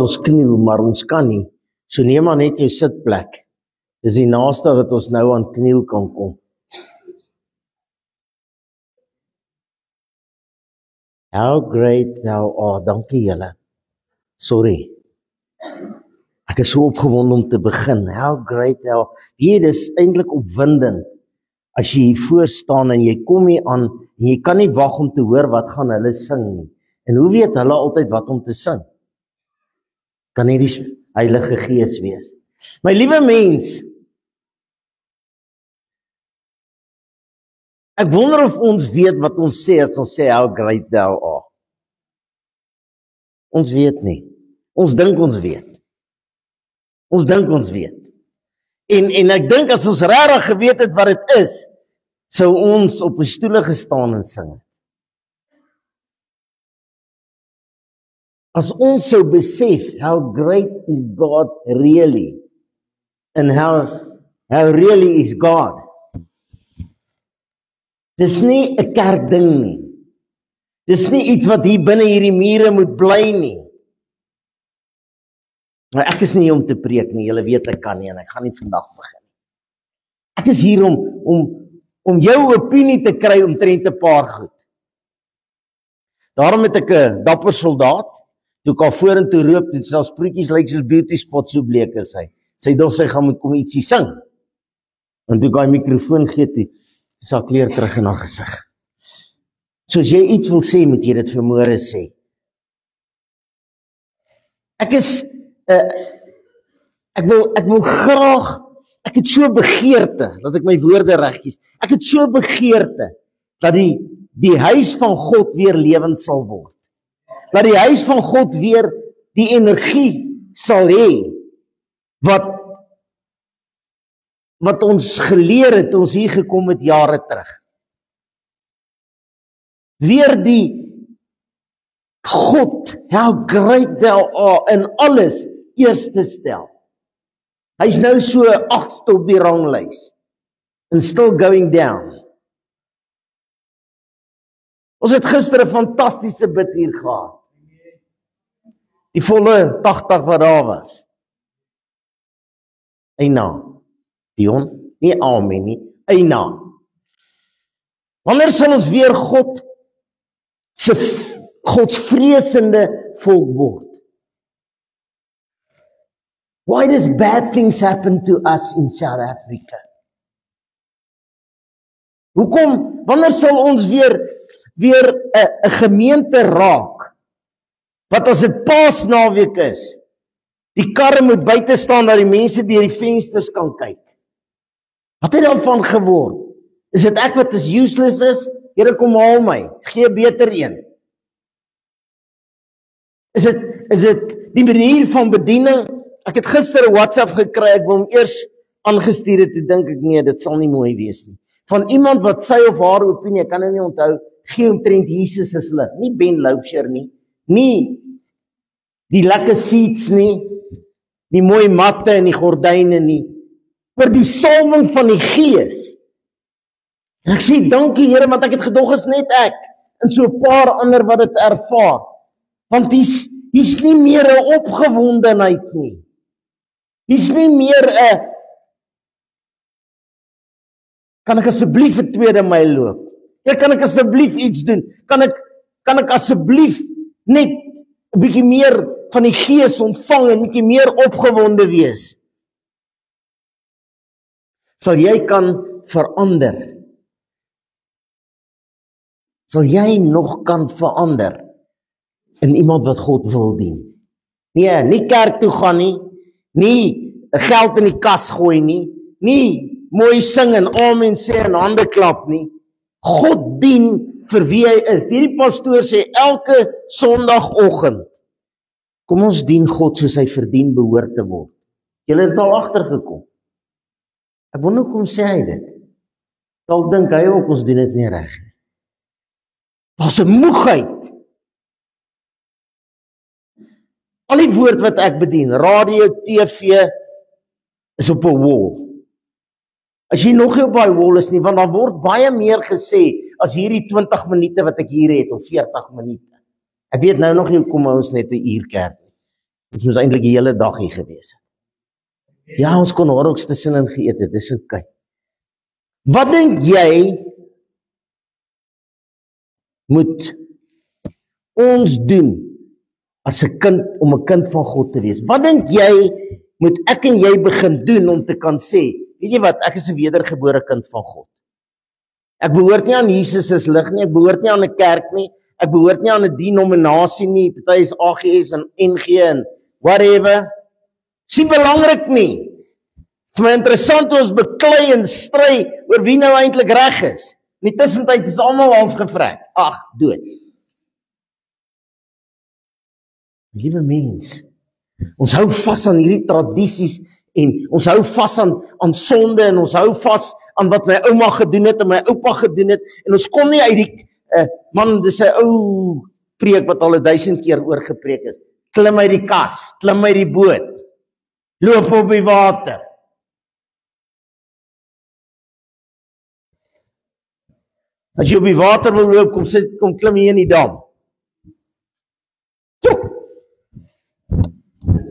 ons kniel, maar ons kan nie. So neem maar net jou sitplek. Dis die naaste wat ons nou aan kniel kan kom. How great thou art. Dankie julle. Sorry. Ek is so opgewonde om te begin. How great thou art. Dit is eintlik opwindend. As jy hier voor staan en jy kom hier aan, en jy kan nie wag om te hoor wat gaan hulle sing nie. En hoe weet hulle altyd wat om te sing? Kan nie die Heilige Gees wees. My liewe mens, ek wonder of ons weet wat ons sê as ons sê how great thou art. Ons weet nie. Ons dink ons weet. Ons dink ons weet. En ek dink as ons regtig geweet het wat dit is, sou ons op die stoele gestaan en sing. As ons sou besef how great is God really, and how really is God. Dis nie 'n kerkding nie. Dis nie iets wat hier binne hierdie mure moet bly nie. Maar ek is nie om te preek nie, julle weet ek kan nie en ek gaan nie vandag begin. Ek is hier om jou opinie te kry omtrent 'n paar goed. Daarom het ek 'n dapper soldaat, toe ek al vorentoe roep, toe selfs proetjies lyk soos beauty spot, so bleek is hy. Sy dog sy gaan moet kom ietsie sing. En toe ek hy mikrofoon gee, toe sy kleur terug in haar gesig. So as jy iets wil sê, moet jy dit vanmôre sê. Ek wil graag, ek het so begeerte, dat ek my woorde reg kies. Ek het so begeerte, dat die huis van God weer lewend sal word. Dat die huis van God weer die energie sal hê, wat ons geleer het, ons hier gekom het jare terug. Weer die God, how great thou art, in alles eerste stel. Hy's nou so 8ste op die ranglys, and still going down. Ons het gister 'n fantastiese bid hier gehad. Die volle 80 wat daar was. Eina, Dion, nie amen nie, eina. Wanneer sal ons weer Godsvreesende volk word? Why does bad things happen to us in South Africa? Hoekom, wanneer sal ons weer 'n gemeente raak, wat as dit Paasnaweek is, die karre moet buite staan, dat die mense deur die vensters kan kyk? Wat het daarvan geword? Is dit ek wat is useless is? Here, kom haal my, gee beter een. Is dit die manier van bediening? Ek het gister 'n WhatsApp gekry, ek wil hom eers aangestuur het, toe dink ek nee, dit sal nie mooi wees nie. Van iemand wat sy of haar opinie, ek kan nou nie onthou, gee omtrent Jesus as lig, nie Ben Loubser nie, nie die lekker seats nie, die mooi matte en die gordyne nie, oor die salwing van die Gees. En ek sê, dankie Here, want ek het gedog is net ek, en so 'n paar ander wat dit ervaar, want hier's nie meer 'n opgewondenheid nie, hier's nie meer 'n, kan ek asseblief 'n tweede myl loop? Ja, kan ek asseblief iets doen? Kan ek asseblief net 'n bietjie meer van die Gees ontvang en 'n bietjie meer opgewonde wees? Sal jy kan verander? Sal jy nog kan verander in iemand wat God wil dien? Nee, nie kerk toe gaan nie, nie geld in die kas gooi nie, nie mooi sing en amen sê en hande klap nie. God dien vir wie hy is. Die pastoor sê elke Sondagoggend, kom ons dien God soos hy verdien behoort te word. Julle het al agtergekom. Ek wonder hoekom sê hy dit. Dalk dink hy ook ons doen dit nie reg nie. Daar's 'n moegheid. Al die woord wat ek bedien, radio, TV, is op 'n wall. As jy nog nie op daai wall is nie, want daar word baie meer gesê as hierdie 20 minute wat ek hier het, of 40 minute. Ek weet nou nog nie, kom ons net 'n uur kerk. Ons moes eintlik die hele dag hier gewees het. Ja, ons kon horrocks tussenin geëet het, dis oké. Wat dink jy moet ons doen as 'n kind, om 'n kind van God te wees? Wat dink jy moet ek en jy begin doen om te kan sê, weet jy wat, ek is 'n wedergebore kind van God. Ek behoort nie aan Jesus as lig nie, ek behoort nie aan 'n kerk nie, ek behoort nie aan 'n denominasie nie, party is AGS en NG en whatever. Dis nie belangrik nie. Vir my interessant hoe ons beklei en stry oor wie nou eintlik reg is. In die tussentyd is almal half gevrek. Ag, dood. Liewe mens, ons hou vas aan hierdie tradisies en ons hou vas aan sonde en ons hou vas aan wat my ouma gedoen het en my oupa gedoen het en ons kom nie uit die man, dis 'n ou preek wat al 1000 keer oorgepreek is. Klim uit die kas, klim uit die boot, loop op die water. As jy op die water wil loop, kom klim hier in die dam.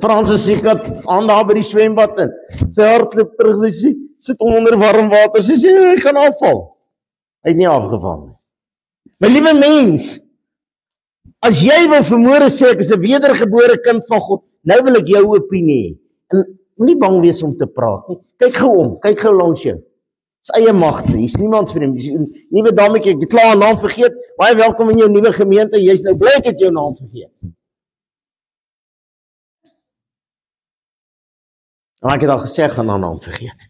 Frans is seker aan daar by die swembad in. Sy hardloop terug, sy sit onder warm water, sy sê, hy gaan afval. Hy het nie afgeval nie. My liewe mens, as jy wil vermoere sê, ek is 'n wedergebore kind van God, nou wil ek jou opinie hê. En nie bang wees om te praat nie. Kyk gou om, kyk gou langs jou. Dis eie magte, hier's niemand vreemd. Dis 'n nuwe dametjie, ek het klaar 'n naam vergeet. Baie welkom in jou nuwe gemeente. Jy's nou bly ek het jou naam vergeet. En ek het al gesê, ek gaan haar naam vergeet.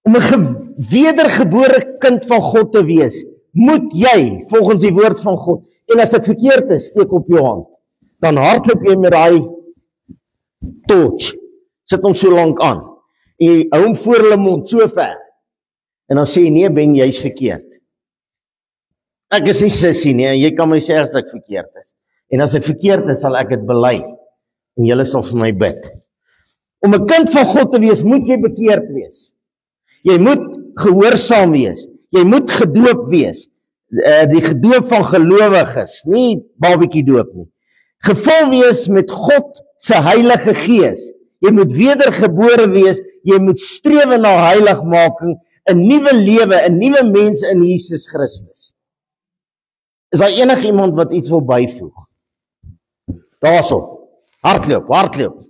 Om 'n wedergebore kind van God te wees, moet jy, volgens die woord van God, en as dit verkeerd is, steek op jou hand, dan hardloop jy met daai torch, sit hom so lank aan, en jy hou hom voor hulle mond, so ver, en dan sê jy, nee Ben, jy's verkeerd. Ek is nie sissie nie, en jy kan my sê as ek verkeerd is. En as ek verkeerd is, sal ek dit bely, en julle sal vir my bid. Om 'n kind van God te wees, moet jy bekeerd wees. Jy moet gehoorsaam wees. Jy moet gedoop wees. Die gedoop van gelowiges, nie babietjie doop nie. Gevul wees met God se Heilige Gees. Jy moet wedergebore wees. Jy moet streef na heiligmaking, 'n nuwe lewe, 'n nuwe mens in Jesus Christus. Is daar enigiemand wat iets wil byvoeg? Daarso. Hardloop, hardloop.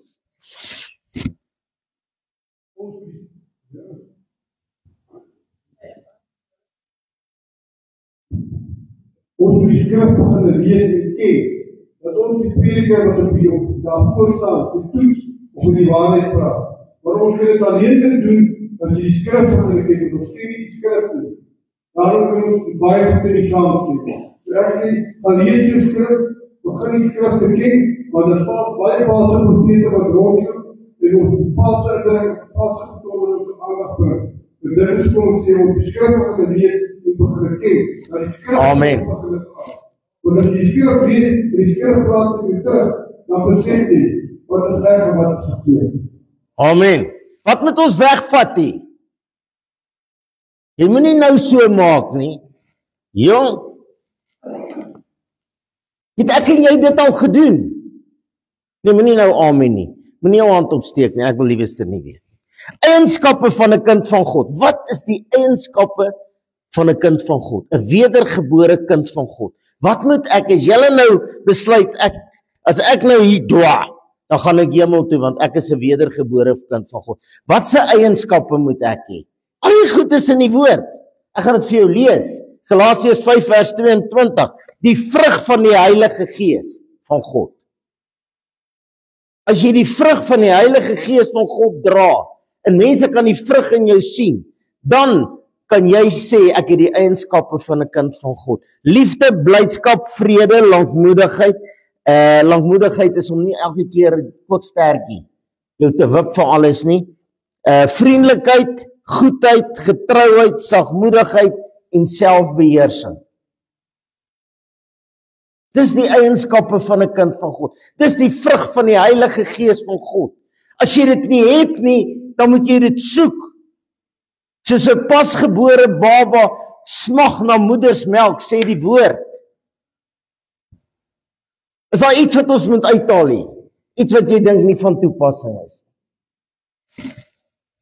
Ons moet die skrif begin lees en ken, dat ons die prediker wat op daarvoor staan, die toets of die waarheid praat. Maar ons kan dit alleen kan doen, as jy die skrif begin ken, want ons ken nie die skrif nie. Daarom kan ons baie goed in die saamstem. So ek sê, dan lees jy skrif, begin die skrif te ken, want daar staan baie valse profete wat rondloop, en ons valse indruk, valse getoon op die aandag bring. En dit is kom ek sê, ons die skrif begin lees, Amen. Want as jy die skrif lees, en die skrif praat met jou terug, dan besef jy, wat is reg en wat is verkeerd. Amen. Wat moet ons wegvat hier? Jy moet nie nou so maak nie. Jong, het ek en jy dit al gedoen? Jy moet nie nou amen nie. Moet nie jou hand opsteek nie, ek wil liewester nie weet. Eienskappe van 'n kind van God. Wat is die eienskappe van 'n kind van God, 'n wedergebore kind van God? Wat moet ek, as julle nou besluit, as ek nou hier dwa, dan gaan ek hemel toe, want ek is 'n wedergebore kind van God. Wat se eienskappe moet ek hê? Al die goed is in die woord. Ek gaan dit vir jou lees. Galasiërs 5 vers 22. Die vrug van die Heilige Gees van God. As jy die vrug van die Heilige Gees van God dra, en mense kan die vrug in jou sien, dan kan jy sê, ek het die eienskappe van 'n kind van God. Liefde, blydskap, vrede, lankmoedigheid. Lankmoedigheid is om nie elke keer kookstertjie jou te wip vir alles nie. Vriendelikheid, goedheid, getrouheid, sagmoedigheid en selfbeheersing. Dis die eienskappe van 'n kind van God. Dis die vrug van die Heilige Gees van God. As jy dit nie het nie, dan moet jy dit soek. Soos 'n pasgebore baba smag na moedersmelk, sê die woord. Is daar iets wat ons moet uithaal hier? Iets wat jy dink nie van toepassing is.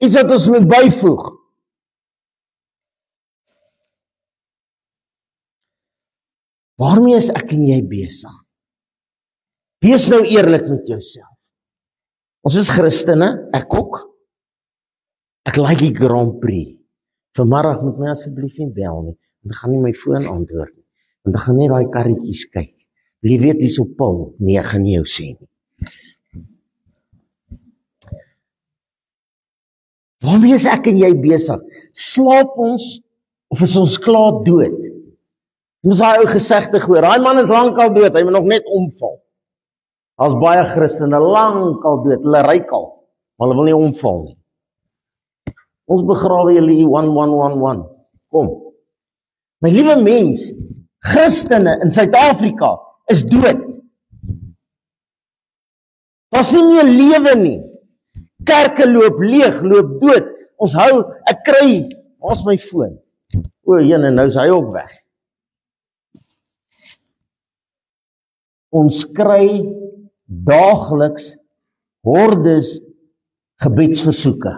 Iets wat ons moet byvoeg. Waarmee is ek en jy besig? Wees nou eerlik met jouself. Ons is Christene, ek ook. Ek like die Grand Prix. Vanmiddag moet my asseblief nie bel nie. Want ek gaan nie my foon antwoord nie. Want ek gaan nie daai karretjies kyk. Wie weet dis op Paul? Nee, ek gaan nie jou sê nie. Waarmee is ek en jy besig? Slaap ons of is ons klaar dood? Ons daai ou gesegde gehoor, daai man is lankal dood, hy moet nog net omval. Daar's baie Christene lankal dood, hulle ryk al, maar hulle wil nie omval nie. Ons begrawe julle hier 1111. Kom. My liewe mens, Christene in Suid-Afrika is dood. Daar's nie meer lewe nie. Kerke loop leeg, loop dood. Ons hou, ek kry, waar's my foon? O, jene, nou is hy ook weg. Ons kry daagliks hordes gebedsversoeke.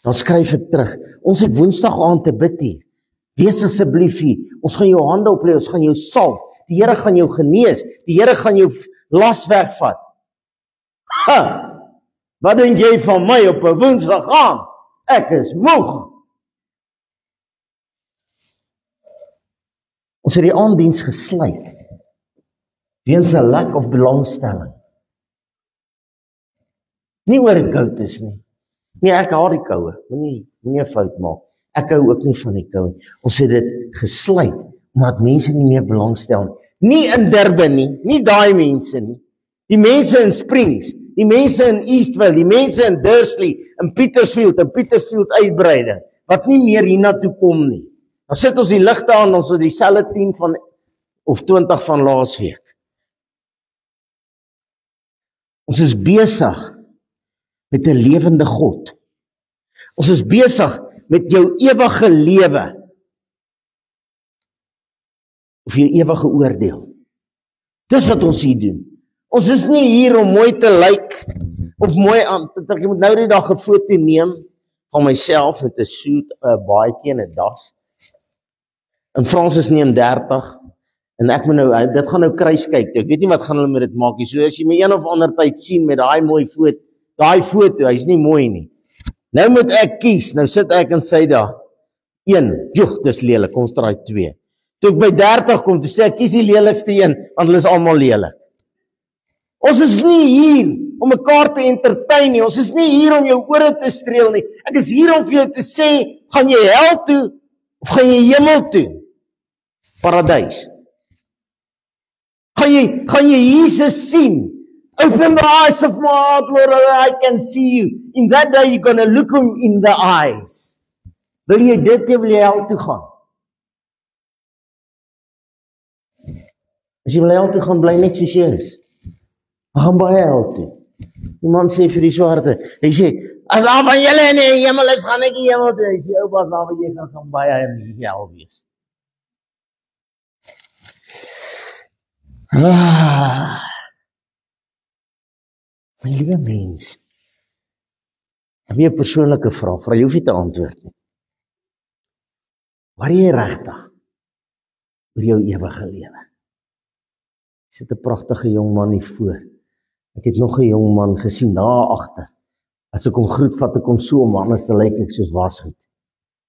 Dan skryf ek terug. Ons het Woensdag aand te bid hier. Wees asseblief hier. Ons gaan jou hande oplê, ons gaan jou salf. Die Here gaan jou genees. Die Here gaan jou las wegvat. Ha! Wat dink jy van my op 'n Woensdag aand? Ek is moeg. Ons het die aanddiens gesluit. Weens 'n lack of belangstelling. Nie oor die koud is nie. Nee, ek haat die koue. Moenie 'n fout maak. Ek hou ook nie van die koue. Ons het dit gesluit omdat mense nie meer belangstel nie. Nie in Durban nie daai mense nie. Die mense in Springs, die mense in Eastville, die mense in Dursley, in Pietersfield uitbreide, wat nie meer hiernatoe kom nie. Dan sit ons die ligte aan, ons het dieselfde 10 van of 20 van laasweek. Ons is besig met 'n lewende God. Ons is besig met jou ewige lewe. Of jou ewige oordeel. Dis wat ons hier doen. Ons is nie hier om mooi te lyk, of mooi aan, ek moet nou die dag 'n foto neem van myself met 'n suit, 'n baadjie en 'n das. En Fransis neem 30, en ek moet nou, dit gaan nou kruis kyk, ek weet nie wat gaan hulle met dit maak nie, so as jy my een of ander tyd sien met daai mooi foto, daai foto, hy's nie mooi nie. Nou moet ek kies, nou sit ek en sê daar, 1, joh, dis lelik, kom straai 2. Toe ek by 30 kom, toe sê ek, kies die lelikste een, want hulle is almal lelik. Ons is nie hier om mekaar te entertain nie, ons is nie hier om jou ore te streel nie, ek is hier om vir jou te sê, gaan jy hel toe, of gaan jy hemel toe? Paradys. Gaan jy Jesus sien? Open the eyes of my heart, Lord, that I can see you. In that day, you're going to look him in the eyes. Wil jy dit hê, wil jy hel toe gaan? As jy wil hel toe gaan, bly net soos jy is. Gaan baie hel toe. Die man sê vir die swarte, hy sê, as al van julle in die hemel is, gaan ek die hemel toe. Hy sê, oupa, as al van jy gaan baie in die hel wees. My liewe mens, ek het 'n persoonlike vraag, jy hoef nie te antwoord nie. Waar jy regtig oor jou ewige lewe? Ek sit 'n pragtige jong man hier voor. Ek het nog 'n jong man gesien daar agter. As ek hom groet, vat ek hom so om, anders te lyk ek soos wasgoed.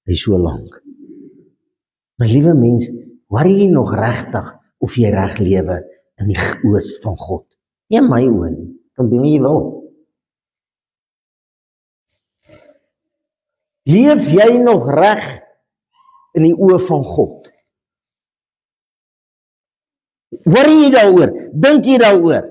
Hy is so lank. My liewe mens, waar jy nog regtig of jy reg lewe in die oë van God? Nie in my oë nie. Kan doen wat jy wil. Leef jy nog reg in die oë van God? Worry jy daaroor? Dink jy daaroor?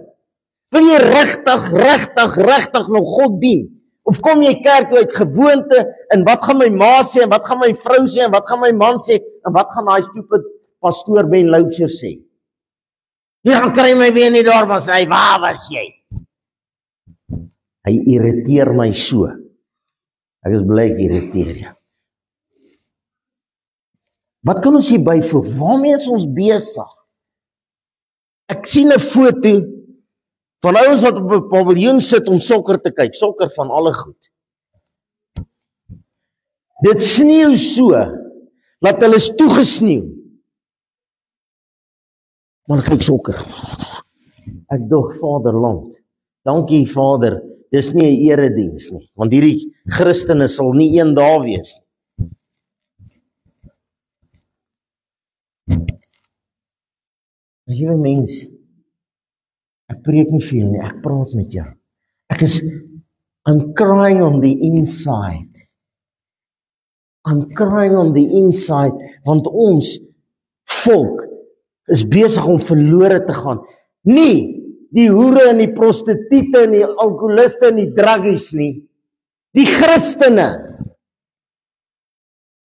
Wil jy regtig nog God dien? Of kom jy kerk toe uit gewoonte, en wat gaan my ma sê, en wat gaan my vrou sê, en wat gaan my man sê, en wat gaan daai stupid pastoor Ben Loubser sê? Jy gaan kry my weer nie daar, maar sê, waar was jy? Hy irriteer my so. Ek is bly ek irriteer jou. Wat kan ons hier byvoeg? Waarmee is ons besig? Ek sien 'n foto Van ouens wat op 'n paviljoen sit om sokker te kyk, sokker van alle goed. Dit sneeu so, dat hulle is toegesneeu. Maar hulle kyk sokker. Ek dog, Vaderland, dankie Vader, dis nie 'n erediens nie, want hierdie Christene sal nie een daar wees nie. Liewe mens, ek preek nie vir jou nie, ek praat met jou. I'm crying on the inside. I'm crying on the inside, want ons volk is besig om verlore te gaan. Nie die hoere en die prostituie en die alkoholiste en die druggies nie. Die Christene.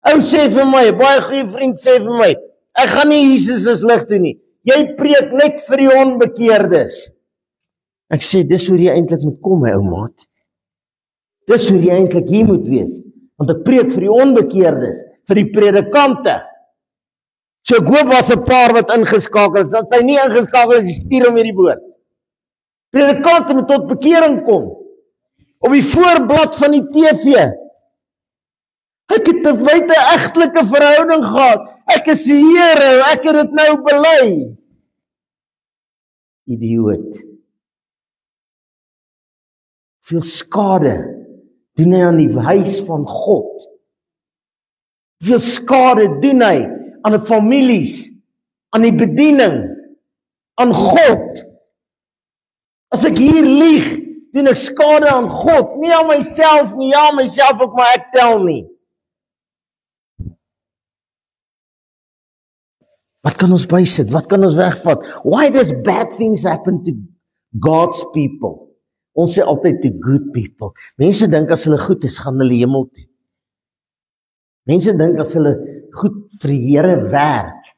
Ou sê vir my, baie goeie vriend sê vir my, ek gaan nie Jesus as lig toe nie. Jy preek net vir die onbekeerdes. Ek sê, dis hoe jy eintlik moet kom, my ou maat. Dis hoe jy eintlik hier moet wees. Want ek preek vir die onbekeerdes, vir die predikante. So ek hoop was 'n paar wat ingeskakel is, dat sy nie ingeskakel is, stuur hom hierdie woord. Predikante moet tot bekering kom. Op die voorblad van die TV. Ek het 'n buiteegtelike verhouding gehad. Ek is die Here, ek het dit nou bely. Idioot. Veel skade doen hy aan die huis van God. Veel skade doen hy aan die families, aan die bediening, aan God. As ek hier lieg, doen ek skade aan God, nie aan myself nie, ja, myself ook maar ek tel nie. Wat kan ons bysit? Wat kan ons wegvat? Why does bad things happen to God's people? Ons sê altyd to good people. Mense dink as hulle goed is, gaan hulle hemel toe. Mense dink as hulle goed vir die Here werk,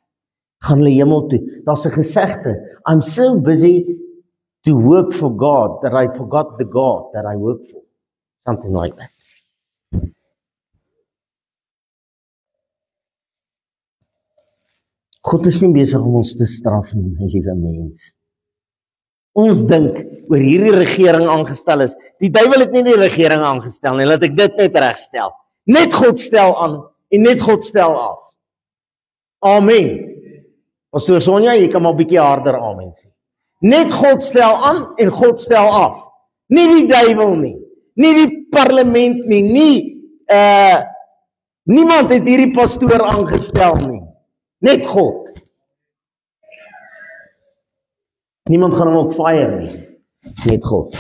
gaan hulle hemel toe. Daar's 'n gesegde, I'm so busy to work for God that I forgot the God that I work for. Something like that. God is nie besig om ons te straf nie, my liewe mens. Ons dink oor hierdie regering aangestel is. Die duiwel het nie die regering aangestel nie, laat ek dit net regstel. Net God stel aan en net God stel af. Amen. Pastoor Sonja, jy kan maar 'n bietjie harder amen sê. Net God stel aan en God stel af. Nie die duiwel nie, nie die parlement nie, niemand het hierdie pastoor aangestel nie. Net God. Niemand gaan hom ook fire nie. Net God.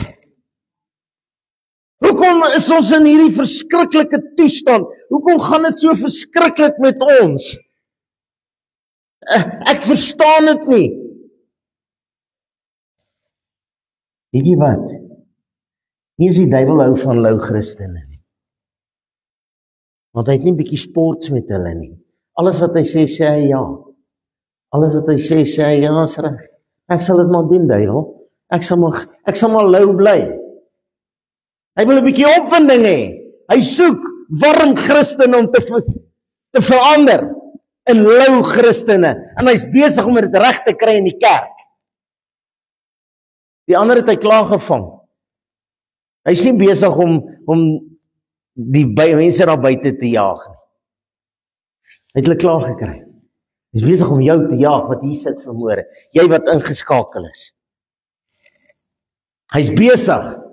Hoekom is ons in hierdie verskriklike toestand? Hoekom gaan dit so verskriklik met ons? Ek verstaan dit nie. Weet jy wat? Nie is die duiwel hou van lou Christene nie. Want hy het nie 'n bietjie sports met hulle nie. Alles wat hy sê, sê hy ja. Alles wat hy sê, sê hy ja, is reg. Ek sal dit maar doen, duiwel. Ek sal maar lou bly. Hy wil 'n bietjie opwinding hê. Hy soek warm Christene om te verander in lou Christene. En hy's besig om dit reg te kry in die kerk. Die ander het hy klaar gevang. Hy's nie besig om die mense daar buite te jaag nie. Hy het hulle klaar gekry. Hy's besig om jou te jaag wat hier sit vanmôre. Jy wat ingeskakel is. Hy's besig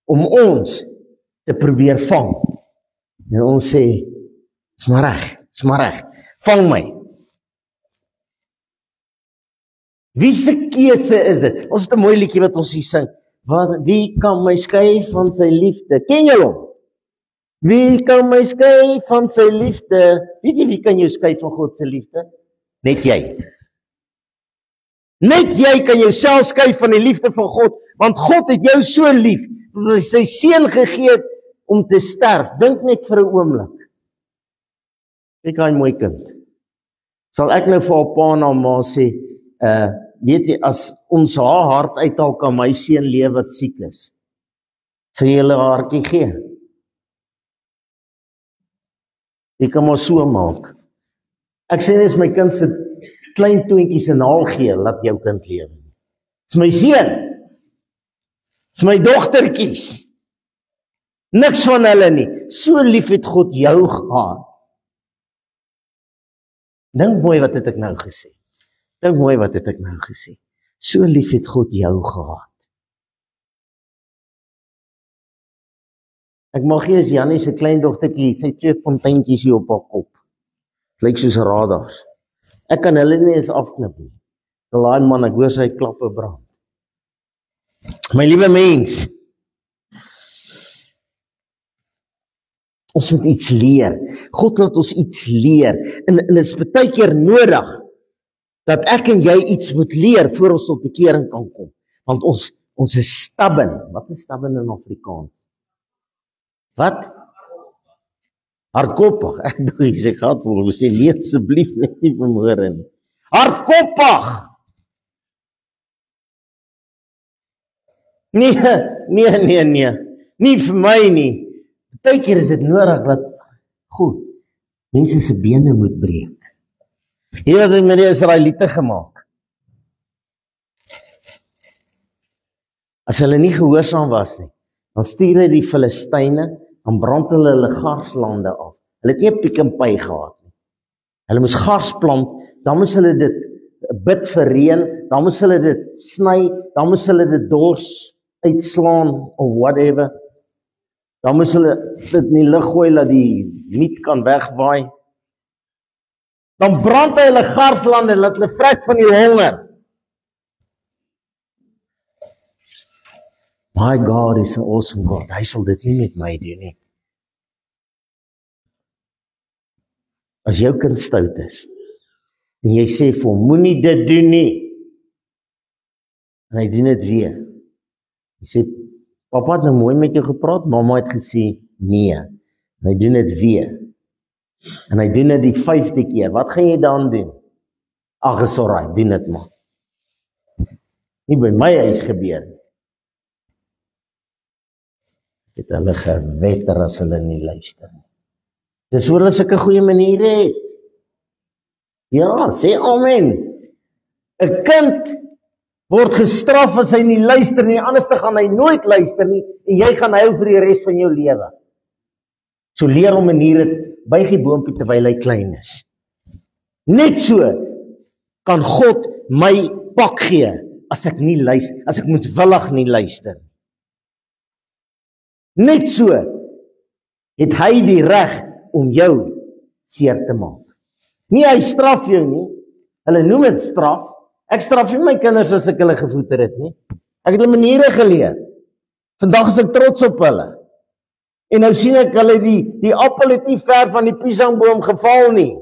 om ons te probeer vang. En ons sê, dis maar reg. Vang my. Wie se keuse is dit? Ons het 'n mooi liedjie wat ons hier sing. Wie kan my skei van sy liefde? Ken jy hom? Wie kan my skei van sy liefde? Weet jy wie kan jou skei van God se liefde? Net jy. Net jy kan jouself skei van die liefde van God, want God het jou so lief, dat hy sy seun gegee het om te sterf. Dink net vir 'n oomblik. Kyk hy mooi kind. Sal ek nou vir haar pa en haar ma sê, weet jy, as ons haar hart uithaal, kan my seun lewe wat siek is. Sal jy hulle hartjie gee? Jy kan maar so maak. Ek sê nie as my kind se klein toontjies 'n naal gee, laat jou kind lewe. Dis my seun. Dis my dogtertjies. Niks van hulle nie. So lief het God jou gehad. Dink mooi wat het ek nou gesê. Dink mooi wat het ek nou gesê. So lief het God jou gehad. Ek mag nie as Jannie se kleindogtertjie, sy 2 fonteintjies hier op haar kop. Lyk soos radars. Ek kan hulle nie eens afknip nie. Daai man, ek hoor sy klappe brand. My liewe mens, ons moet iets leer. God laat ons iets leer. En dit is baie keer nodig dat ek en jy iets moet leer voor ons tot bekering kan kom. Want ons is stubborn. Wat is stubborn in Afrikaans? Wat? Hardkoppig. Ek doe iets, ek gaan vir hulle sê, leef asseblief net nie vanmôre nie. Hardkoppig! Nee. Nie vir my nie. Baie keer is dit nodig dat goed, mense se bene moet breek. Hier het hy met die Israeliete gemaak. As hulle nie gehoorsaam was nie, dan stuur hy die Filistyne, dan brand hulle garslande af. Hulle het nie 'n Pick n Pay gehad nie. Hulle moes gars plant, dan moes hulle dit bid vir reën, dan moes hulle dit sny, dan moes hulle dit dors uitslaan of whatever. Dan moes hulle dit in die lug gooi dat die miet kan wegwaai. Dan brand hy hulle garslande, laat hulle vrek van die honger. My God is an awesome God. Hy sal dit nie met my doen nie. As jou kind stout is, en jy sê vir hom, moenie dit doen nie, en hy doen dit weer. Jy sê, papa het nou mooi met jou gepraat, mamma het gesê, nee, en hy doen dit weer. En hy doen dit die 5de keer, wat gaan jy dan doen? Ag, is alright, doen dit maar. Nie by my huis gebeur. Het hulle gewetter as hulle nie luister. Dis hoe hulle sulke goeie maniere het. Ja, sê amen. 'n kind word gestraf as hy nie luister nie, anders gaan hy nooit luister nie, en jy gaan hou vir die res van jou lewe. So leer hom maniere, buig die boompie terwyl hy klein is. Net so kan God my pak gee, as ek nie luister, as ek moedwillig nie luister. Net so het hy die reg om jou seer te maak. Nie hy straf jou nie, hulle noem dit straf. Ek straf nie my kinders as ek hulle gevoeder het nie. Ek het hulle maniere geleer. Vandag is ek trots op hulle. En nou sien ek hulle die appel het nie ver van die piesangboom geval nie.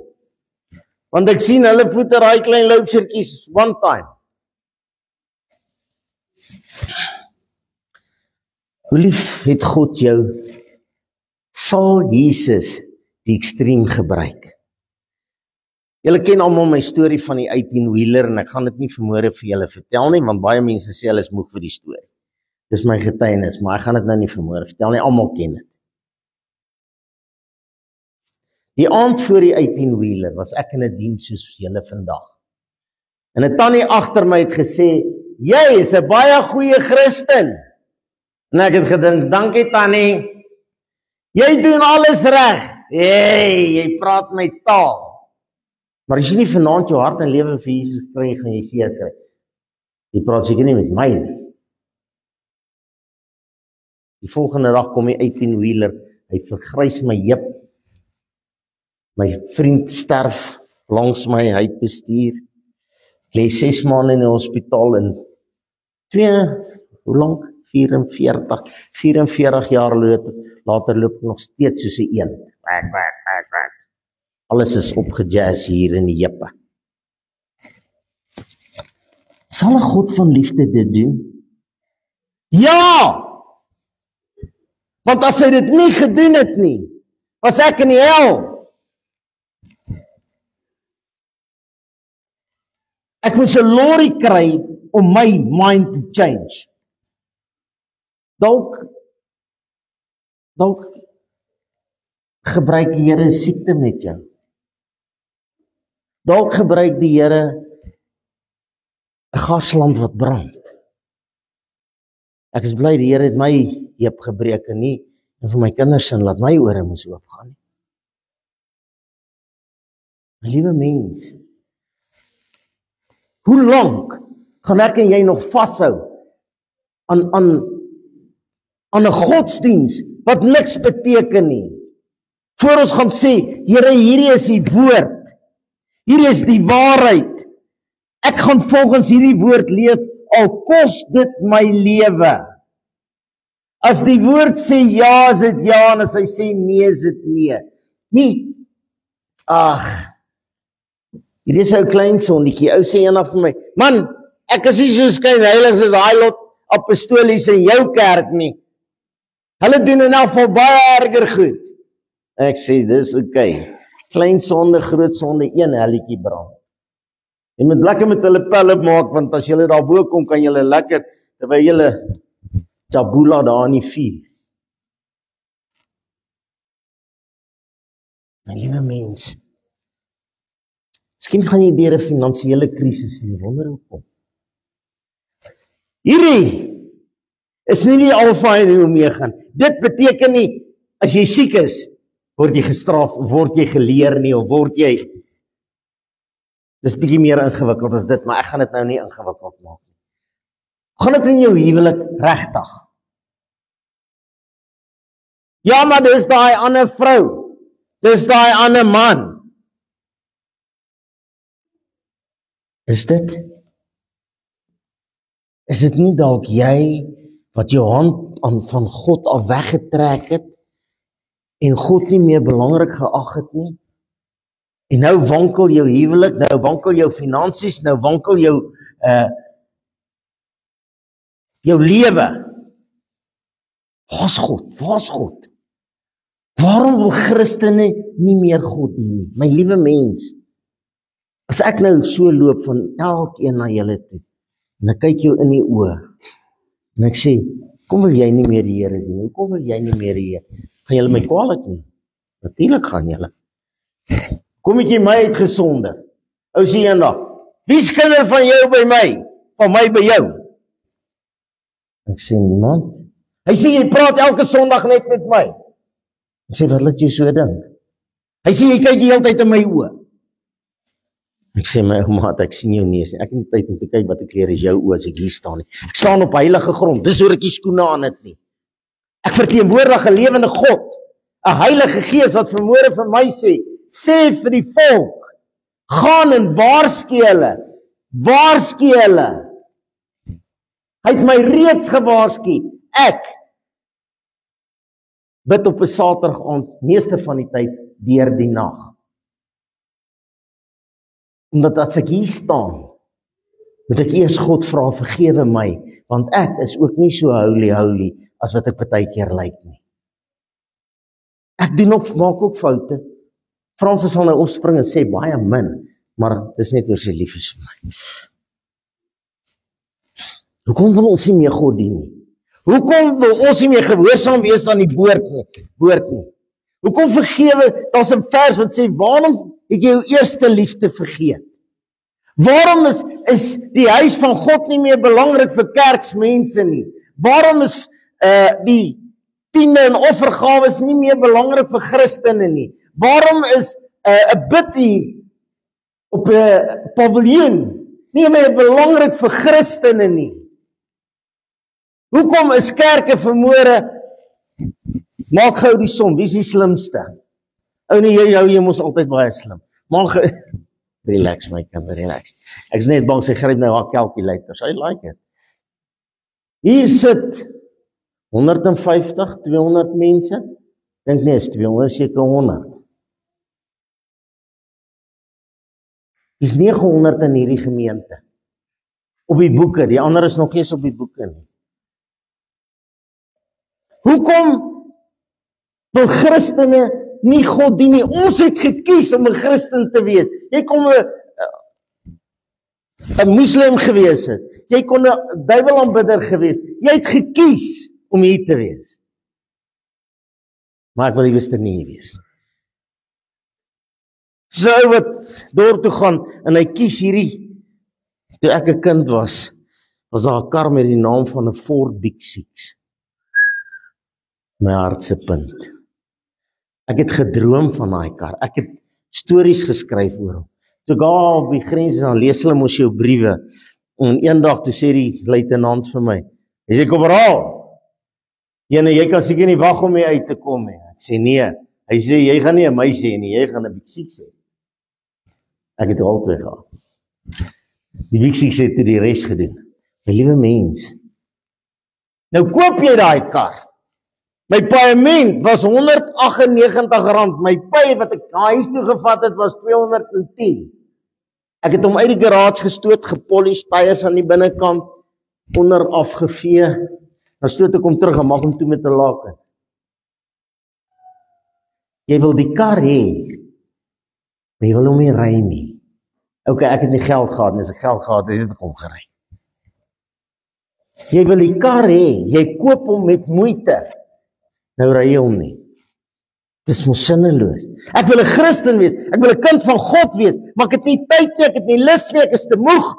Want ek sien hulle voeder daai klein loupsertjies one time. Hoe lief het God jou? Sal Jesus die ekstreem gebruik? Julle ken almal my storie van die 18-wheeler en ek gaan dit nie vanmôre vir julle vertel nie, want baie mense sê hulle is moeg vir die storie. Dis my getuienis, maar ek gaan dit nou nie vanmôre vertel nie, almal ken dit. Die aand voor die 18-wheeler was ek in 'n diens soos julle vandag. En 'n tannie agter my het gesê, jy is 'n baie goeie Christen. En ek het gedink, dankie tannie, jy doen alles reg. Hey, jy praat my taal. Maar as jy nie vanaand jou hart en lewe vir Jesus kry, gaan jy seer kry. Jy praat seker nie met my nie. Die volgende dag kom die 18-wheeler, hy vergrys my heup. My vriend sterf langs my, hy het bestuur. Ek lê 6 maande in die hospitaal en hoe lank? 44 jaar later loop ek nog steeds soos 'n eend. Alles is opgejazz hier in die heupe. Sal 'n God van liefde dit doen? Ja! Want as hy dit nie gedoen het nie, was ek in die hel. Ek moes 'n lorry kry om my mind to change. Dalk gebruik die Here 'n siekte met jou. Dalk gebruik die Here 'n garslamp wat brand. Ek is bly die Here het my heup gebreek en nie en vir my kinders sin laat my ore moes oopgaan nie. My liewe mens, hoe lank gaan ek en jy nog vashou aan 'n godsdiens wat niks beteken nie? Voor ons gaan sê, Here, hierdie is die woord. Hierdie is die waarheid. Ek gaan volgens hierdie woord leef, al kos dit my lewe. As die woord sê ja, is dit ja, en as hy sê nee, is dit nee. Nie, hierdie is ou klein sondetjie, ou sê eendag vir my, man, ek is nie so skynheilig soos daai lot apostolies in jou kerk nie. Hulle doen in elk geval baie erger goed. Ek sê, dis okay. Klein sonde, groot sonde, een helletjie brand. Jy moet lekker met hulle pelle maak, want as julle daar bo kom, kan julle lekker, terwyl julle Jabula daar in die vuur. My liewe mens, miskien gaan jy deur 'n finansiële krisis en jy wonder hoekom. Hierdie is nie die alfa en die omega. Dit beteken nie, as jy siek is, word jy gestraf, of word jy geleer nie, of word jy... Dis bietjie meer ingewikkeld as dit, maar ek gaan dit nou nie ingewikkeld maak nie. Gaan dit in jou huwelik regtig? Ja, maar dis daai ander vrou. Dis daai ander man. Is dit nie dalk jy wat jou hand van God af weggetrek het en God nie meer belangrik geag het nie? En nou wankel jou huwelik, nou wankel jou finansies, nou wankel jou lewe. Waar's God? Waar's God? Waarom wil Christene nie meer God dien nie? My liewe mens, as ek nou so loop van elkeen na julle toe, en ek kyk jou in die oë, en ek sê, kom wil jy nie meer die Here dien? Hoekom wil jy nie meer die Here? Gaan julle my kwaadlik nie? Natuurlik gaan julle. Kom het jy my uitgesonder? Ou sê eendag, wie's kinder van jou by my? Van my by jou? Ek sê niemand. Hy sê jy praat elke Sondag net met my. Ek sê wat laat jy so dink? Hy sê jy kyk die hele tyd in my oë. Ek sê my ou maat, ek sien jou neus nie. Ek het nie tyd om te kyk wat ek leer is jou oë as ek hier staan nie. Ek staan op heilige grond. Dis hoor ek die skoene aan het nie. Ek verteenwoordig 'n lewende God, 'n Heilige Gees wat vanmôre vir my sê vir die volk, gaan en waarsku hulle. Waarsku hulle. Hy het my reeds gewaarsku. Ek bid op 'n Saterdag aand, meeste van die tyd deur die nag. Omdat as ek hier staan, moet ek eers God vra, vergewe my, want ek is ook nie so holy as wat ek partykeer lyk nie. Ek maak ook foute. Fransis sal nou opspring en sê baie min, maar dis net oor sy lief is vir my. Hoekom wil ons nie meer God dien nie? Hoekom wil ons nie meer gehoorsaam wees aan die woord nie? Hoekom vergewe? Daar's 'n vers wat sê, waarom het jy jou eerste liefde vergeet? Waarom is die huis van God nie meer belangrik vir kerksmense nie? Waarom is die tiende en offergawes nie meer belangrik vir Christene nie? Waarom is 'n bidduur op 'n paviljoen nie meer belangrik vir Christene nie? Hoekom is kerke vanmôre, maak gou die som, wie is die slimste? Ou nee, jy mos altyd baie slim. Relax my kind, relax. Ek is net bang sy gryp nou haar calculators. I like it. Hier sit 150, 200 mense. Dink nie, is 200, seker 100. Dis 900 in hierdie gemeente. Op die boeke, die ander is nog eens op die boeke nie. Hoekom wil Christene nie God dien nie? Ons het gekies om 'n Christen te wees. Jy kon 'n Moslem gewees het. Jy kon 'n duiwelaanbidder gewees. Jy het gekies om hier te wees. Maar ek wil liewer nie hier wees nie. So wat dorp toe gaan en hy kies hierdie, toe ek 'n kind was, was daar 'n kar met die naam van 'n Ford Big Six. My hartse punt. Ek het gedroom van daai kar. Ek het stories geskryf oor hom. Toe daar op die grens dan lees hulle mos jou briewe. En eendag toe sê die luitenant vir my, "Is jy korporaal? Jy kan seker nie wag om hier uit te kom nie." Ek sê nee. Hy sê jy gaan nie 'n meisie hê nie, jy gaan 'n Big Six hê. Ek het al twee gehad. Die Big Six het die res gedoen. My liewe mens. Nou koop jy daai kar. My paaiement was R198. My paai wat ek na huis toe gevat het was R210. Ek het hom uit die garage gestoot, gepolish, tyres aan die binnekant, onder afgevee. Dan stoot ek hom terug en maak hom toe met 'n laken. Jy wil die kar hê, maar jy wil hom nie ry nie. Ok, ek het nie geld gehad nie, as ek geld gehad het, het ek hom gery. Jy wil die kar hê, jy koop hom met moeite. Nou ry jy hom nie. Dis mos sinneloos. Ek wil 'n Christen wees, ek wil 'n kind van God wees, maar ek het nie tyd nie, ek het nie lus nie, ek is te moeg.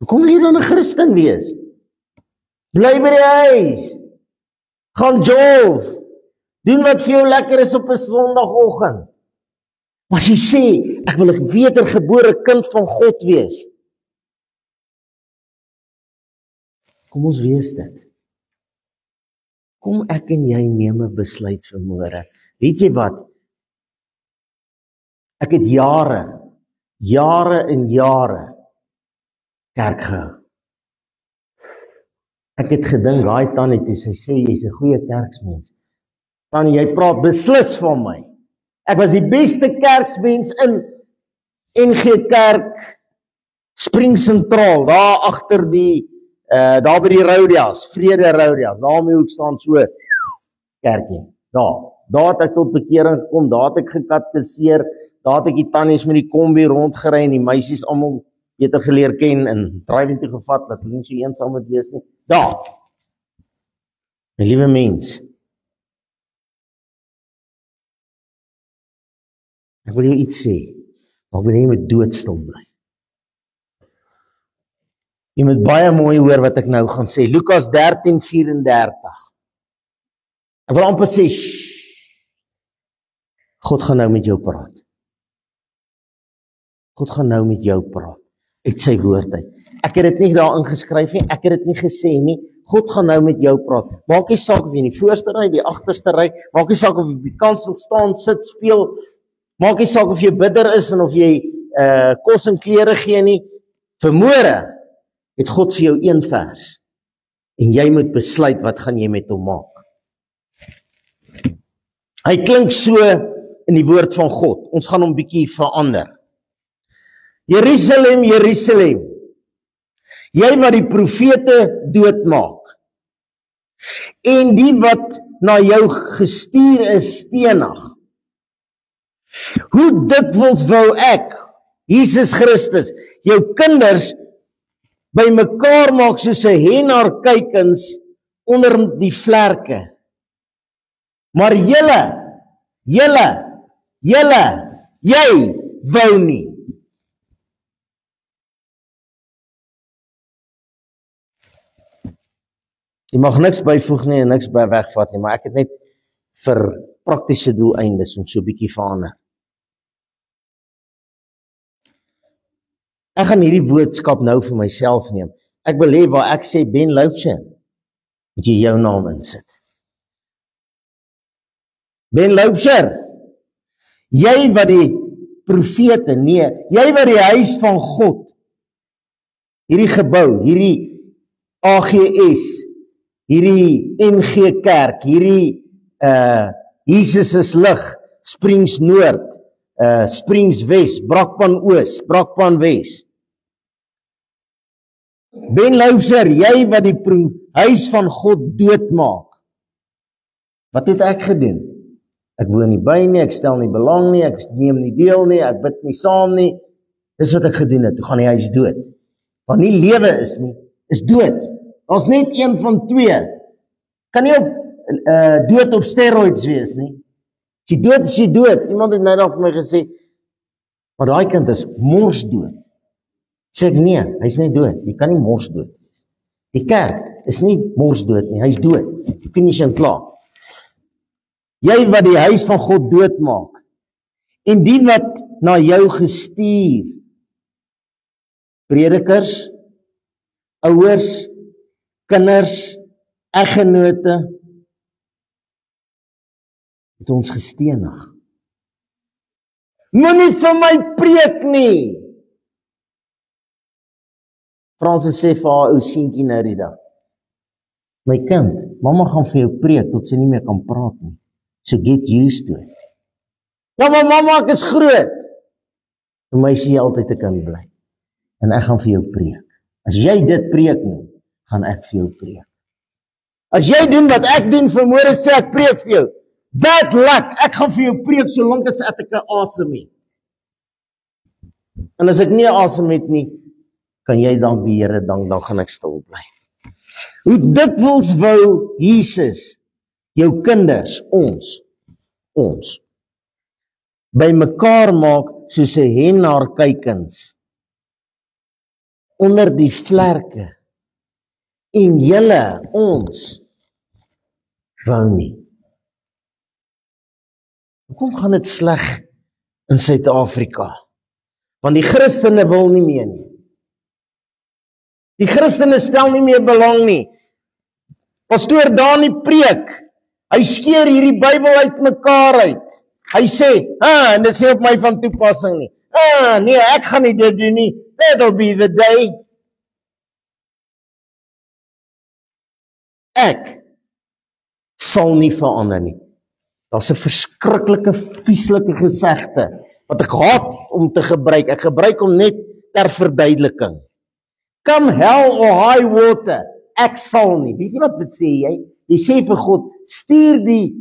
Hoekom wil jy dan 'n Christen wees? Bly by die huis. Gaan jolf. Doen wat vir jou lekker is op 'n Sondagoggend. Maar as jy sê, ek wil 'n wedergebore kind van God wees. Kom ons wees dit. Kom ek en jy neem 'n besluit vanmôre. Weet jy wat? Ek het jare en jare kerk gehou. Ek het gedink, daai tannie toe sy sê jy's 'n goeie kerksmens. Tannie, jy praat beslis van my. Ek was die beste kerksmens in NG Kerk Spring Sentraal, daar agter die daar by die Rodeas, Vrede Rodeas, daar om die hoek staan so kerkie. Daar het ek tot bekering gekom, daar het ek gekatkiseer, daar het ek die tannies met die kombi rondgery en die meisies almal beter geleer ken en driving toe gevat, dat hulle nie so eensaam moet wees nie. Daar. My liewe mens. Ek wil jou iets sê, maar ek wil jy moet doodstil bly. Jy moet baie mooi hoor wat ek nou gaan sê. Lukas 13:34. Ek wil amper sê, God gaan nou met jou praat. God gaan nou met jou praat. Uit sy woord uit. Ek het dit nie daar ingeskryf nie, ek het dit nie gesê nie. God gaan nou met jou praat. Maak nie saak of jy in die voorste ry, die agterste ry, maak nie saak of jy op die kansel staan, sit, speel, maak nie saak of jy bidder is en of jy kos en klere gee nie. Vanmôre het God vir jou een vers. En jy moet besluit wat gaan jy met hom maak. Hy klink so in die woord van God. Ons gaan hom bietjie verander. Jerusalem, Jerusalem, jy wat die profete doodmaak en die wat na jou gestuur is stenig. Hoe dikwels wou ek, Jesus Christus, jou kinders by mekaar maak soos 'n hen haar kuikens onder die vlerke. Maar jy wou nie. Jy mag niks byvoeg nie en niks by wegvat nie, maar ek het net vir praktiese doeleindes om so 'n bietjie verander. Ek gaan hierdie boodskap nou vir myself neem. Ek wil hê waar ek sê Ben Loubser, moet jy jou naam insit. Ben Loubser, jy wat die profete, nee, jy wat die huis van God, hierdie gebou, hierdie AGS, hierdie NG Kerk, hierdie Jesus is lig, Springs Noord, Springs Wes, Brakpan Oos, Brakpan Wes. Ben Loubser, jy wat die huis van God doodmaak. Wat het ek gedoen? Ek woon nie by nie, ek stel nie belang nie, ek neem nie deel nie, ek bid nie saam nie. Dis wat ek gedoen het, toe gaan die huis dood. Want nie lewe is nie, is dood. Daar's net een van twee. Kan nie op dood op steroids wees nie. As jy dood is jy dood. Iemand het net al vir my gesê, maar daai kind is mors dood. Sê ek nee, hy's nie dood. Jy kan nie mors dood wees. Die kerk is nie mors dood nie, hy's dood. Finish en klaar. Jy wat die huis van God doodmaak, en die wat na jou gestuur, predikers, ouers, kinders, eggenote, het ons gestenig. Moenie vir my preek nie. Fransis sê vir haar ou seentjie nou die dag, my kind, mamma gaan vir jou preek tot sy nie meer kan praat nie. So get used to it. Ja, maar mamma, ek is groot. Vir my sê jy altyd 'n kind bly. En ek gaan vir jou preek. As jy dit preek nie, gaan ek vir jou preek. As jy doen wat ek doen vanmôre, sê ek preek vir jou. Bad luck, ek gaan vir jou preek solank as ek 'n asem het. En as ek nie asem het nie, kan jy dank die Here, dan gaan ek stil bly. Hoe dikwels wou Jesus jou kinders, ons, by mekaar maak soos 'n hen haar kuikens, onder die vlerke, en julle, ons, wou nie. Hoekom gaan dit sleg in Suid-Afrika? Want die Christene wil nie meer nie. Die Christene stel nie meer belang nie. Pastoor Dani preek, hy skeer hierdie Bybel uit mekaar uit. Hy sê, en dit is nie op my van toepassing nie. Nee, ek gaan nie dit doen nie. That'll be the day. Ek sal nie verander nie. Daar's 'n verskriklike, vieslike gesegde wat ek haat om te gebruik. Ek gebruik hom net ter verduideliking. Come hell or high water, ek sal nie. Weet jy wat sê jy? Jy sê vir God, stuur die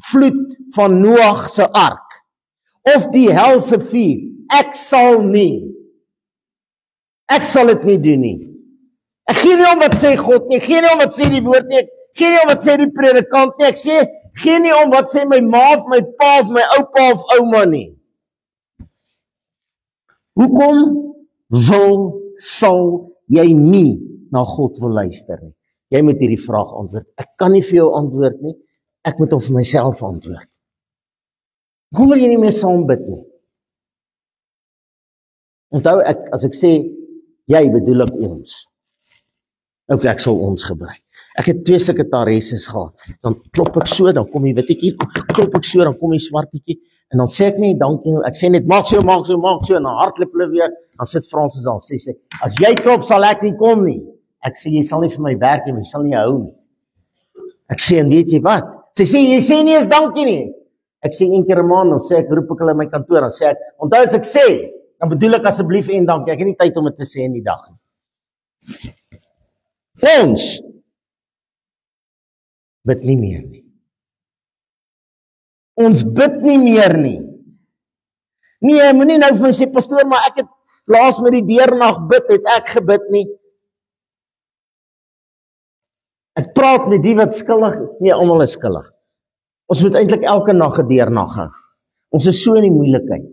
vloed van Noag se ark, of die helse vuur, ek sal nie. Ek sal dit nie doen nie. Ek gee nie om wat sê God nie, ek gee nie om wat sê die woord nie, ek gee nie om wat sê die predikant nie, ek sê, gee nie om wat sê my ma of my pa of my oupa of ouma nie. Hoekom sal jy nie na God wil luister nie? Jy moet hierdie vraag antwoord. Ek kan nie vir jou antwoord nie, ek moet hom vir myself antwoord. Hoekom wil jy nie meer saam bid nie? Onthou, as ek sê, jy bedoel ek ons. Ok, ek sal ons gebruik. Ek het 2 sekretaresses gehad, dan klop ek so, dan kom die wittetjie, klop ek so, dan kom die swartetjie, en dan sê ek nie, dankie, ek sê net, maak so, en dan hardloop hulle weer, dan sit Fransis al, sê, as jy klop, sal ek nie kom nie. Ek sê, jy sal nie vir my werk nie, jy sal nie hou nie. Ek sê, en weet jy wat? Sy sê, jy sê nie eens dankie nie. Ek sê, 1 keer 'n maand, dan sê ek, roep ek hulle in my kantoor, dan sê ek, onthou as ek sê, dan bedoel ek asseblief en dankie, ek het nie tyd om dit te sê in die dag nie. Ons bid nie meer nie. Ons bid nie meer nie. Nee, moenie nou vir my sê, pastoor, maar ek het laas met die deernag bid, het ek gebid nie. Ek praat met die wat skuldig, nee, almal is skuldig. Ons moet eintlik elke nag 'n deernag hou. Ons is so in die moeilikheid.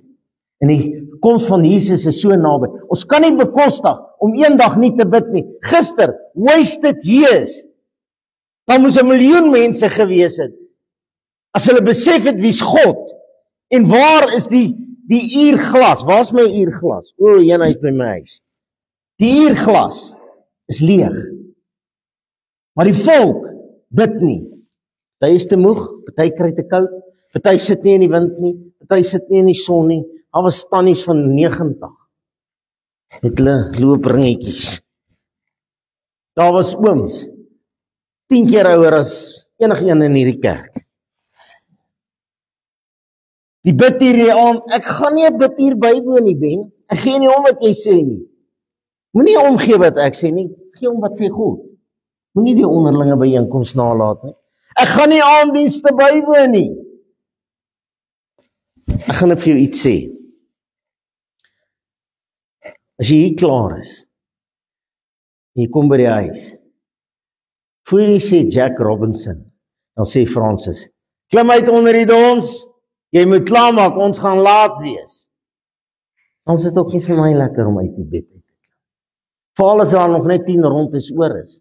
En die koms van Jesus is so naby. Ons kan nie bekostig om een dag nie te bid nie. Gister, wasted years. Daar moes 1 miljoen mense gewees het. As hulle besef het wie's God, en waar is die uurglas? Waar's my uurglas? O, een uit by my huis. Die uurglas is leeg. Maar die volk bid nie. Party is te moeg, party kry te koud, party sit nie in die wind nie, party sit nie in die son nie. Daar was tannies van 90 met hulle loopringetjies. Daar was ooms 10 keer ouer as enigeen in hierdie kerk. Die bid hierdie aand, ek gaan nie 'n bid hier bywoon nie, Ben. Ek gee nie om wat jy sê nie. Moenie omgee wat ek sê nie, gee om wat sê God. Moenie die onderlinge byeenkoms nalat nie. Ek gaan nie aanddienste bywoon nie. Ek gaan net vir jou iets sê. As jy hier klaar is, en jy kom by die huis, voor jy sê Jack Robinson, dan sê Francis, klim uit onder die dons, jy moet klaarmaak, ons gaan laat wees. Dan is dit ook nie vir my lekker om uit die bed te klim. Veral as daar nog net 10 rond is oor is.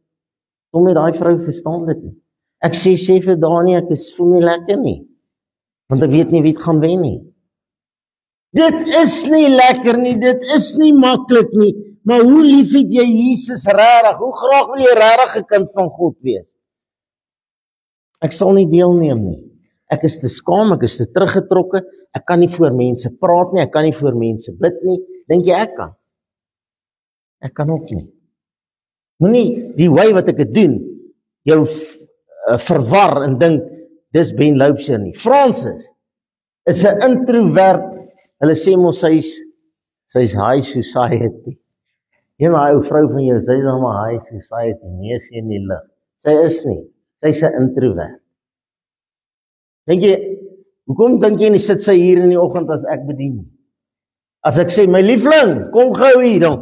Kom met daai vrou verstaan dit nie. Ek sê vir Dani, ek voel nie lekker nie. Want ek weet nie wie het gaan wen nie. Dit is nie lekker nie, dit is nie maklik nie. Maar hoe lief het jy Jesus regtig? Hoe graag wil jy regtig 'n kind van God wees? Ek sal nie deelneem nie. Ek is te skaam, ek is te teruggetrokke. Ek kan nie voor mense praat nie, ek kan nie voor mense bid nie. Dink jy ek kan? Ek kan ook nie. Moenie die way wat ek dit doen, jou verwar en dink, dis Ben Loubser nie. Francis is 'n introvert. Hulle sê mos sy's high society. Jy maar ou vrou van jou, sy's dan maar high society, nee sien nie lig. Sy is nie. Sy's 'n introvert. Dink jy, hoekom dink jy nie sit sy hier in die oggend as ek bedien? As ek sê, my liefling, kom gou hier dan.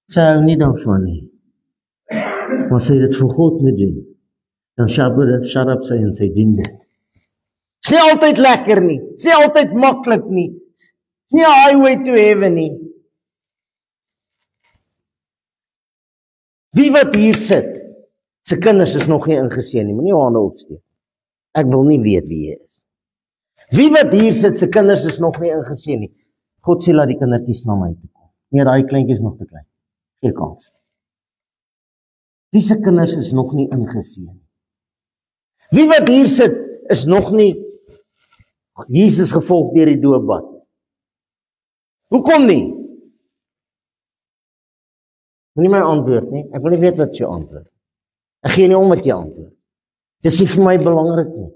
Sy hou nie daarvan nie. Maar sy dit vir God moet doen. Dan shut up sy en sy doen dit. Dis nie altyd lekker nie. Dis nie altyd maklik nie. Dis nie 'n highway to heaven nie. Wie wat hier sit, sy kinders is nog nie ingeseën nie. Moenie jou hande opsteek. Ek wil nie weet wie jy is. Wie wat hier sit, sy kinders is nog nie ingeseën nie. God sê laat die kindertjies na my toe kom. Nee, daai kleintjies is nog te klein. Geen kans. Wie se kinders is nog nie ingeseën nie? Wie wat hier sit, is nog nie Jesus gevolg deur die doopbad. Hoekom nie? Moenie my antwoord nie. Ek wil nie weet wat jy antwoord. Ek gee nie om wat jy antwoord. Dis nie vir my belangrik nie.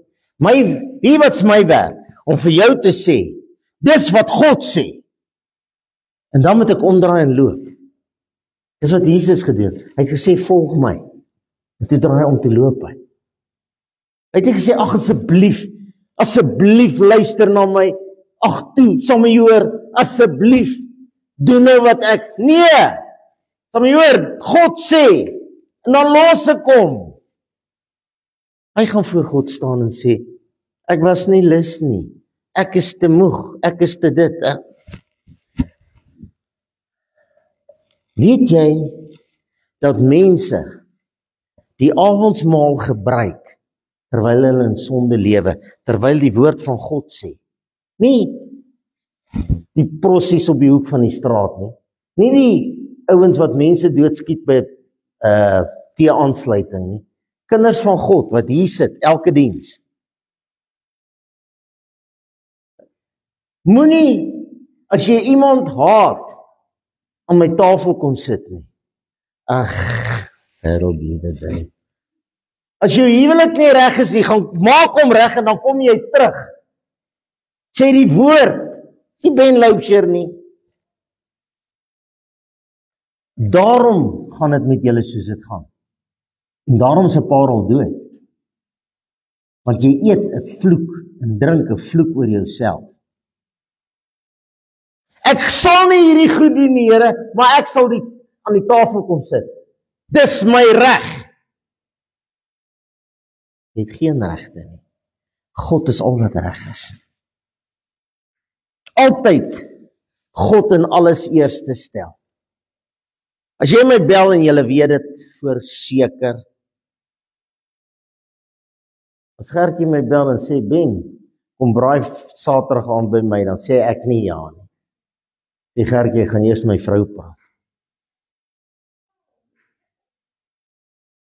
Wie wat's my werk om vir jou te sê, dis wat God sê. En dan moet ek omdraai en loop. Dis wat Jesus gedoen. Hy het gesê volg my. En toe draai hy om te loop hy. Hy het nie gesê ag asseblief luister na my. Ag toe, sal my hoor, asseblief doen nou wat ek. Nee. Sal my hoor, God sê en dan los ek kom. Hy gaan voor God staan en sê ek was nie lus nie. Ek is te moeg, ek is te dit. Weet jy dat mense die avondsmaal gebruik terwyl hulle in sonde lewe, terwyl die woord van God sê? Nie die prossies op die hoek van die straat nie. Nie die ouens wat mense doodskiet by tee-aansluiting nie. Kinders van God wat hier sit elke diens. Moenie as jy iemand haat aan my tafel kom sit nie. Ag, that'll be the day. As jou huwelik nie reg is nie, gaan maak hom reg en dan kom jy terug. Sê die woord, nie Ben Loubser nie. Daarom gaan dit met julle soos dit gaan. En daarom is 'n parel dood. Want jy eet 'n vloek en drink 'n vloek oor jouself. Ek sal nie hierdie goed doen nie, Here, maar ek sal aan die tafel kom sit. Dis my reg. Jy het geen regte nie. God is al wat reg is. Altyd God in alles eerste stel. As jy my bel en jy weet dit verseker. As Gertjie my bel en sê, Ben, kom braai Saterdag aand by my, dan sê ek nie ja nie. Die Gertjie gaan eers my vrou praat.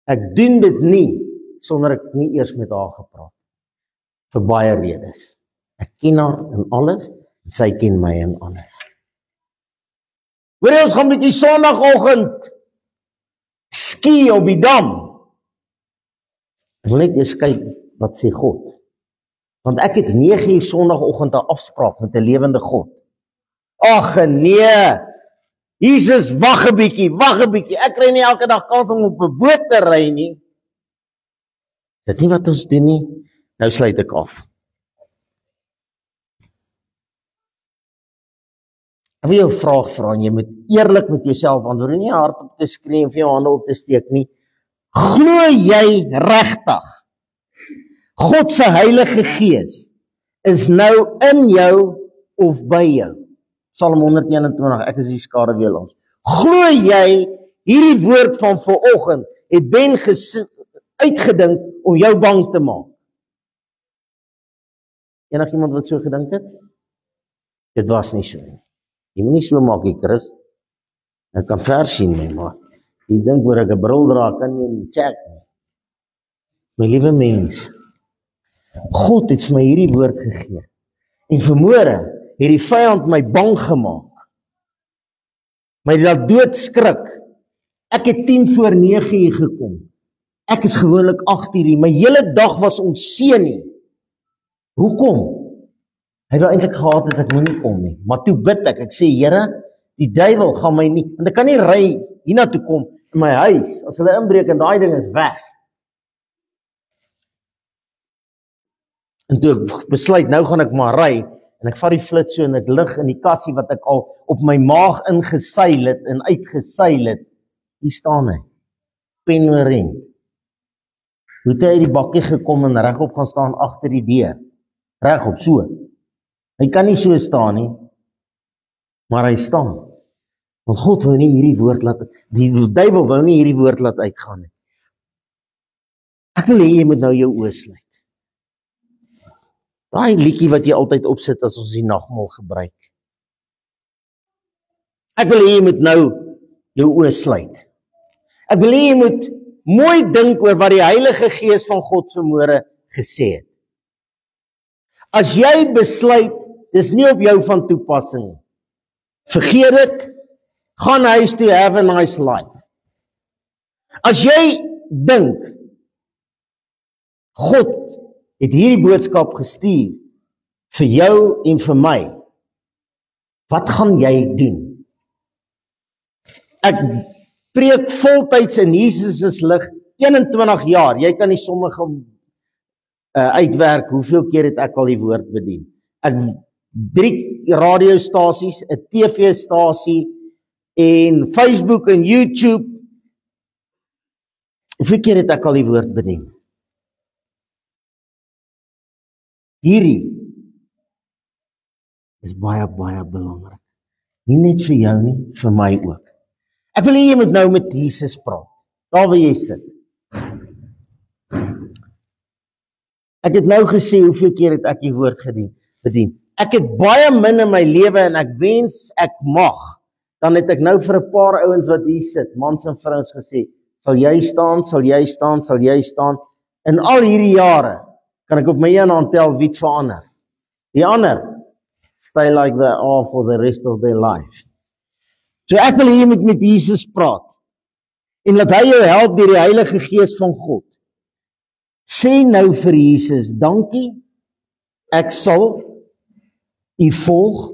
Ek doen dit nie, sonder ek nie eers met haar gepraat. Vir baie redes. Ek ken haar in alles, en sy ken my in alles. Hoor ons gaan met die Sondagoggend ski op die dam. Ek wil net eers kyk wat sê God. Want ek het 9 uur Sondagoggend 'n afspraak met 'n lewende God. Ag nee, Jesus, wag 'n bietjie. Ek kry nie elke dag kans om op 'n boot te ry nie. Dit nie wat ons doen nie. Nou sluit ek af. Ek wil jou 'n vraag vra en jy moet eerlik met jouself antwoord, nie hardop te skree of jou hande op te steek nie. Glo jy regtig God se Heilige Gees is nou in jou of by jou? Psalm 121, ek is die skaduwee langs. Glo jy hierdie woord van vanoggend het Ben uitgedink om jou bang te maak? Enigiemand wat so gedink het? Dit was nie so nie. Jy moet nie so maak, Chris. Ek kan vers sien, maar jy dink oor ek 'n bril dra, kan jy nie check nie. My liewe mens, God het vir my hierdie woord gegee. En vanmôre het die vyand my bang gemaak. My laat doodskrik. Ek het 8:50 hier gekom. Ek is gewoonlik 8 uur. My hele dag was onseën nie. Hoekom? Hy wou eintlik gehad het ek moenie kom nie. Maar toe bid ek sê, Here, die duiwel gaan my nie, want ek kan nie ry hiernatoe kom in my huis, as hulle inbreek en daai ding is weg. En toe ek besluit, nou gaan ek maar ry, en ek vat die flits so en ek lig in die kassie wat ek al op my maag ingeseil het en uitgeseil het. Hier staan hy, Penrent. Hoe het hy uit die bakkie gekom en regop gaan staan agter die deur? Regop, so. Hy kan nie so staan nie, maar hy staan. Want God wou nie hierdie woord laat, die duiwel wou nie hierdie woord laat uitgaan nie. Ek wil hê jy moet nou jou oë sluit. Daai liedjie wat jy altyd opsit as ons die nagmaal gebruik. Ek wil hê jy moet nou jou oë sluit. Ek wil hê jy moet mooi dink oor wat die Heilige Gees van God vanmôre gesê het. As jy besluit, dis nie op jou van toepassing nie. Vergeet dit, gaan huis toe, have a nice life. As jy dink, God het hierdie boodskap gestuur vir jou en vir my, wat gaan jy doen? Ek preek voltyds in Jesus' lig 21 jaar. Jy kan nie sommige uitwerk hoeveel keer het ek al die woord bedien. Ek 3 radiostasies, 'n TV-stasie en Facebook en YouTube. Hoeveel keer het ek al die woord bedien? Hierdie is baie, baie belangrik. Nie net vir jou nie, vir my ook. Ek wil hê jy moet nou met Jesus praat. Daar waar jy sit. Ek het nou gesê hoeveel keer het ek die woord bedien. Ek het baie min in my lewe en ek wens ek mag. Dan het ek nou vir 'n paar ouens wat hier sit, mans en vrouens gesê, sal jy staan, sal jy staan, sal jy staan. In al hierdie jare kan ek op my een hand tel wie het verander. Die ander stay like they are for the rest of their life. So ek wil hier met Jesus praat. En laat hy jou help deur die Heilige Gees van God. Sê nou vir Jesus, dankie, ek sal u volg,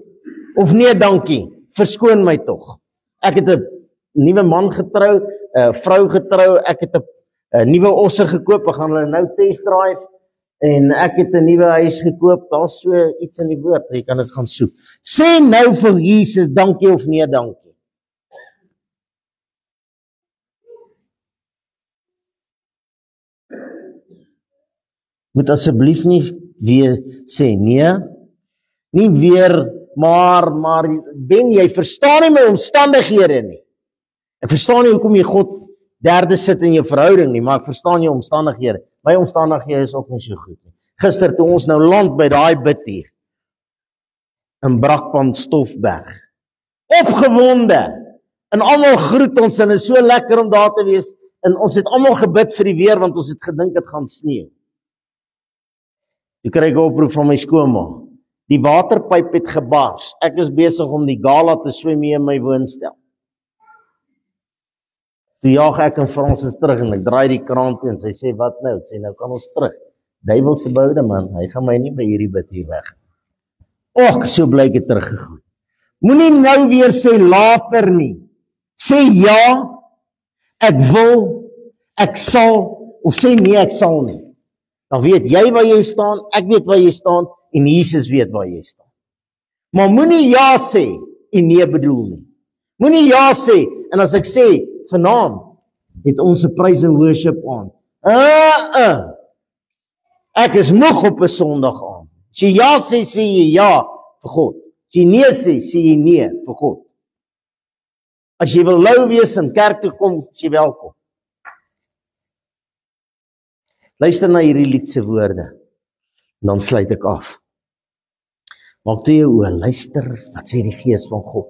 of nee dankie, verskoon my tog. Ek het 'n nuwe man getrou, 'n vrou getrou, ek het 'n nuwe osse gekoop, ek gaan hulle nou test drive, en ek het 'n nuwe huis gekoop, daar's so iets in die woord, jy kan dit gaan soek. Sê nou vir Jesus, dankie of nee dankie. Moet asseblief nie weer sê nee, nie weer, maar Ben, jy verstaan nie my omstandighede nie. Ek verstaan nie hoekom jy God derde sit in jou verhouding nie, maar ek verstaan jou omstandighede. My omstandighede is ook nie so goed nie. Gister toe ons nou land by daai bid hier, in Brakpan Stofberg, opgewonde, en almal groet ons, en is so lekker om daar te wees, en ons het almal gebid vir die weer, want ons het gedink het gaan sneeu. Toe kry ek 'n oproep van my skoonma. Die waterpyp het gebars. Ek is besig om die gala te swem hier in my woonstel. Toe jaag ek en Fransis terug en ek draai die kraan toe en sy sê, wat nou? Ek sê, nou kan ons terug. Duiwelse boude man, hy gaan my nie by hierdie bid hier weg. Ek so bly ek het teruggegaan. Moenie nou weer sê later nie. Sê ja, ek wil, ek sal, of sê nee, ek sal nie. Dan weet jy waar jy staan, ek weet waar jy staan, en Jesus weet waar jy staan. Maar moenie ja sê, en nee bedoel nie. Moenie ja sê, en as ek sê, vanaand het ons 'n praise and worship aan. Ek is moeg op 'n Sondag aan. As jy ja sê, sê jy ja vir God. As jy nee sê jy nee vir God. As jy wil lou wees en kerk toe kom, is jy welkom. Luister na hierdie liedse woorde, en dan sluit ek af. Maak toe jou oë, luister, wat sê die Gees van God?